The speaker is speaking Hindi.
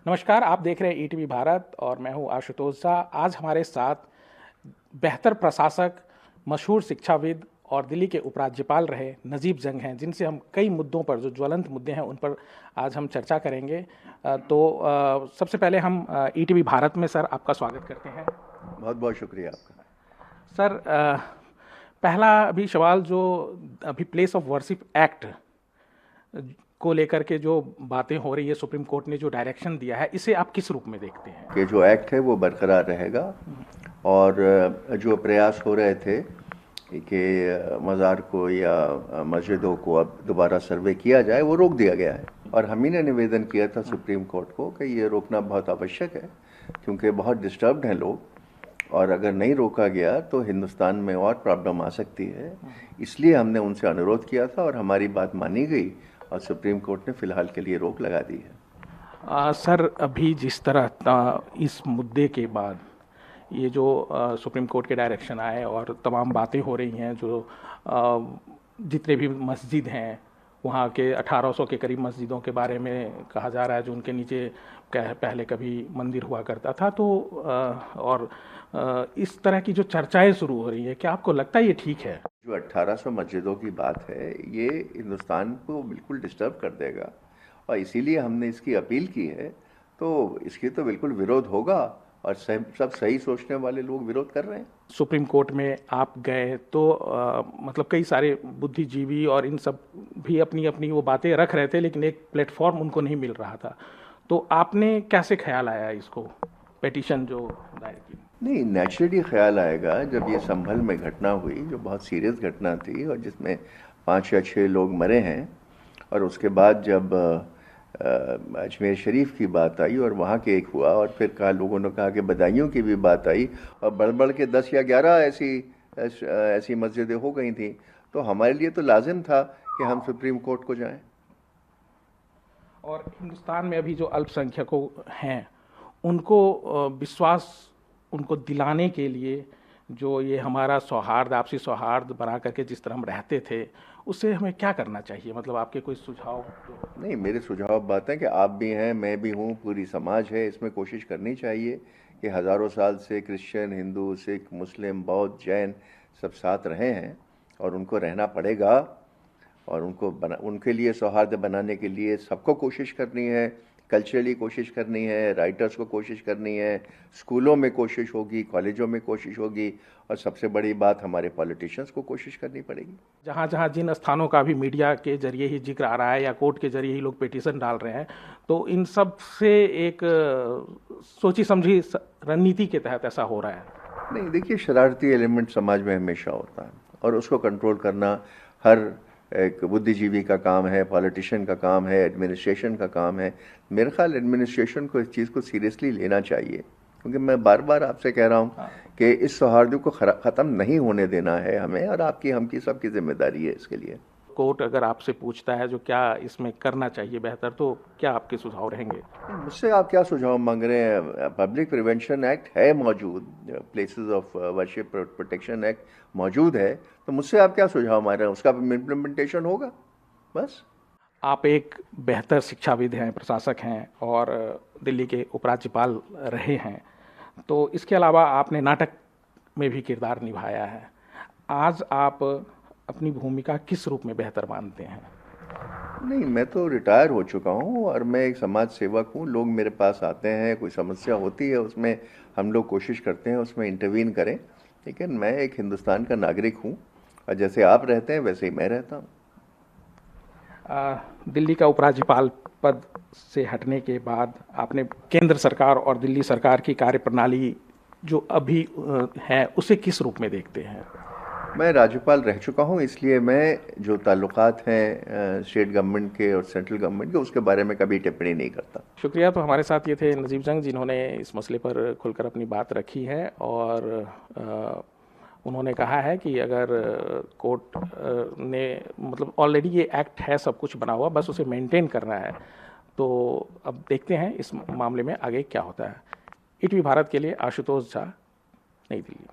नमस्कार, आप देख रहे हैं ईटीवी भारत और मैं हूं आशुतोष झा। आज हमारे साथ बेहतर प्रशासक, मशहूर शिक्षाविद और दिल्ली के उपराज्यपाल रहे नजीब जंग हैं, जिनसे हम कई मुद्दों पर, जो ज्वलंत मुद्दे हैं, उन पर आज हम चर्चा करेंगे। सबसे पहले हम ईटीवी भारत में सर आपका स्वागत करते हैं। बहुत बहुत शुक्रिया आपका। सर, पहला अभी सवाल, जो अभी प्लेस ऑफ वर्शिप एक्ट को लेकर के जो बातें हो रही है, सुप्रीम कोर्ट ने जो डायरेक्शन दिया है, इसे आप किस रूप में देखते हैं? कि जो एक्ट है वो बरकरार रहेगा और जो प्रयास हो रहे थे कि मज़ार को या मस्जिदों को अब दोबारा सर्वे किया जाए, वो रोक दिया गया है। और हम ही ने निवेदन किया था सुप्रीम कोर्ट को कि ये रोकना बहुत आवश्यक है, क्योंकि बहुत डिस्टर्ब्ड हैं लोग, और अगर नहीं रोका गया तो हिंदुस्तान में और प्रॉब्लम आ सकती है। इसलिए हमने उनसे अनुरोध किया था और हमारी बात मानी गई और सुप्रीम कोर्ट ने फिलहाल के लिए रोक लगा दी है। सर, अभी जिस तरह इस मुद्दे के बाद ये जो सुप्रीम कोर्ट के डायरेक्शन आए और तमाम बातें हो रही हैं, जो जितने भी मस्जिद हैं वहाँ के 1800 के करीब मस्जिदों के बारे में कहा जा रहा है, जो उनके नीचे पहले कभी मंदिर हुआ करता था, तो इस तरह की जो चर्चाएं शुरू हो रही है, क्या आपको लगता है ये ठीक है? जो 1800 मस्जिदों की बात है, ये हिंदुस्तान को बिल्कुल डिस्टर्ब कर देगा और इसीलिए हमने इसकी अपील की है। तो इसकी तो बिल्कुल विरोध होगा और सब सही सोचने वाले लोग विरोध कर रहे हैं। सुप्रीम कोर्ट में आप गए तो मतलब कई सारे बुद्धिजीवी और इन सब भी अपनी अपनी वो बातें रख रहे थे, लेकिन एक प्लेटफॉर्म उनको नहीं मिल रहा था। तो आपने कैसे ख्याल आया इसको, पेटिशन जो दायर की? नहीं, नेचुरली ख्याल आएगा जब ये संभल में घटना हुई, जो बहुत सीरियस घटना थी और जिसमें 5 या 6 लोग मरे हैं, और उसके बाद जब अजमेर शरीफ की बात आई और वहाँ के एक हुआ, और फिर लोगों ने कहा कि बदायूं की भी बात आई और बढ़ के 10 या 11 ऐसी मस्जिदें हो गई थी, तो हमारे लिए तो लाजिम था कि हम सुप्रीम कोर्ट को जाएं। और हिंदुस्तान में अभी जो अल्पसंख्यकों हैं, उनको विश्वास उनको दिलाने के लिए, जो ये हमारा सौहार्द, आपसी सौहार्द बना करके जिस तरह हम रहते थे, उससे हमें क्या करना चाहिए? मतलब आपके कोई सुझाव? नहीं, मेरे सुझाव बात है कि आप भी हैं, मैं भी हूँ, पूरी समाज है, इसमें कोशिश करनी चाहिए कि हज़ारों साल से क्रिश्चियन, हिंदू, सिख, मुस्लिम, बौद्ध, जैन सब साथ रहे हैं और उनको रहना पड़ेगा। और उनके लिए सौहार्द बनाने के लिए सबको कोशिश करनी है, कल्चरली कोशिश करनी है, राइटर्स को कोशिश करनी है, स्कूलों में कोशिश होगी, कॉलेजों में कोशिश होगी, और सबसे बड़ी बात हमारे पॉलिटिशियंस को कोशिश करनी पड़ेगी। जहाँ जहाँ जिन स्थानों का भी मीडिया के जरिए ही जिक्र आ रहा है या कोर्ट के जरिए ही लोग पिटीशन डाल रहे हैं, तो इन सब से एक सोची समझी रणनीति के तहत ऐसा हो रहा है? नहीं, देखिए, शरारती एलिमेंट समाज में हमेशा होता है और उसको कंट्रोल करना हर एक बुद्धिजीवी का काम है, पॉलिटिशियन का काम है, एडमिनिस्ट्रेशन का काम है। मेरे ख्याल एडमिनिस्ट्रेशन को इस चीज़ को सीरियसली लेना चाहिए, क्योंकि मैं बार बार आपसे कह रहा हूँ कि इस सौहार्द को ख़त्म नहीं होने देना है हमें, और हमकी सबकी जिम्मेदारी है इसके लिए। कोर्ट अगर आपसे पूछता है जो क्या इसमें करना चाहिए बेहतर, तो क्या आपके सुझाव रहेंगे? मुझसे आप क्या सुझाव मांग रहे हैं? पब्लिक प्रिवेंशन एक्ट है मौजूद, places of worship protection act मौजूद है, तो मुझसे आप क्या सुझाव मांग रहे हैं? उसका इम्प्लीमेंटेशन होगा, बस। आप एक बेहतर शिक्षाविद हैं, प्रशासक हैं और दिल्ली के उपराज्यपाल रहे हैं, तो इसके अलावा आपने नाटक में भी किरदार निभाया है। आज आप अपनी भूमिका किस रूप में बेहतर मानते हैं? नहीं, मैं तो रिटायर हो चुका हूँ और मैं एक समाज सेवक हूँ। लोग मेरे पास आते हैं, कोई समस्या होती है, उसमें हम लोग कोशिश करते हैं उसमें इंटरवीन करें, लेकिन मैं एक हिंदुस्तान का नागरिक हूँ और जैसे आप रहते हैं वैसे ही मैं रहता हूँ। दिल्ली का उपराज्यपाल पद से हटने के बाद आपने केंद्र सरकार और दिल्ली सरकार की कार्यप्रणाली जो अभी है, उसे किस रूप में देखते हैं? मैं राज्यपाल रह चुका हूं, इसलिए मैं जो ताल्लुकात हैं स्टेट गवर्नमेंट के और सेंट्रल गवर्नमेंट के, उसके बारे में कभी टिप्पणी नहीं करता। शुक्रिया। तो हमारे साथ ये थे नजीब जंग, जिन्होंने इस मसले पर खुलकर अपनी बात रखी है और उन्होंने कहा है कि अगर कोर्ट ने, मतलब ऑलरेडी ये एक्ट है, सब कुछ बना हुआ, बस उसे मेंटेन करना है। तो अब देखते हैं इस मामले में आगे क्या होता है। ईटीवी भारत के लिए आशुतोष झा, नई दिल्ली।